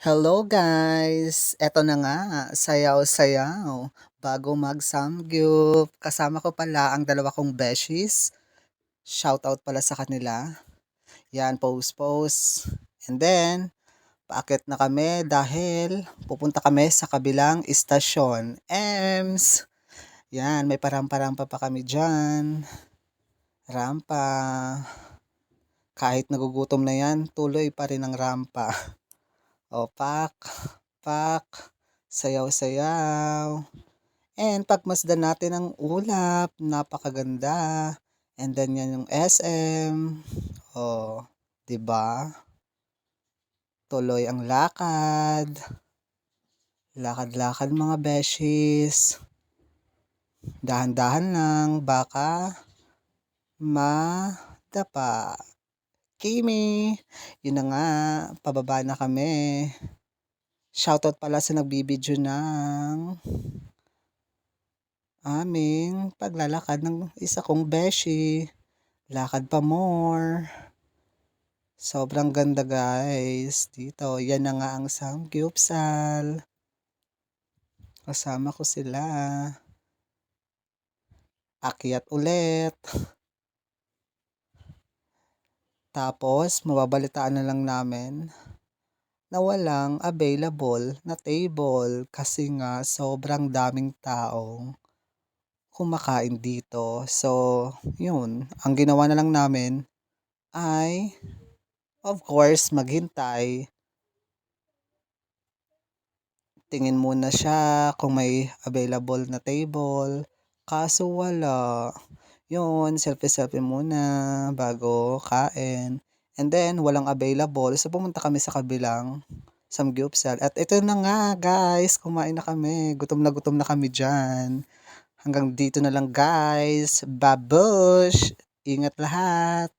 Hello guys! Eto na nga, sayaw-sayaw bago mag-samgyup. Kasama ko pala ang dalawa kong beshies. Shoutout pala sa kanila. Yan, pose-pose. And then, paakyat na kami dahil pupunta kami sa kabilang istasyon. Ems! Yan, may parampa-rampa pa kami dyan. Rampa. Kahit nagugutom na yan, tuloy pa rin ang rampa. O, pak, sayaw-sayaw. And pagmasdan natin ang ulap, napakaganda. And then yan yung SM. O, 'di ba? Tuloy ang lakad. Lakad-lakad mga beshies. Dahan-dahan lang, baka madapa. Kimi! Yun na nga, pababa na kami. Shoutout pala sa nagbibideo ng aming paglalakad ng isa kong beshi. Lakad pa more. Sobrang ganda guys. Dito, yan na nga ang Samgyupsal. Kasama ko sila. Akyat ulit. Tapos, mababalitaan na lang namin na walang available na table kasi nga sobrang daming taong kumakain dito. So, yun. Ang ginawa na lang namin ay, of course, maghintay. Tingin muna siya kung may available na table. Kaso wala. Yun, selfie-selfie muna bago kain. And then, walang available. So, pumunta kami sa kabilang Samgyupsal. At ito na nga, guys. Kumain na kami. Gutom na kami dyan. Hanggang dito na lang, guys. Babush! Ingat lahat!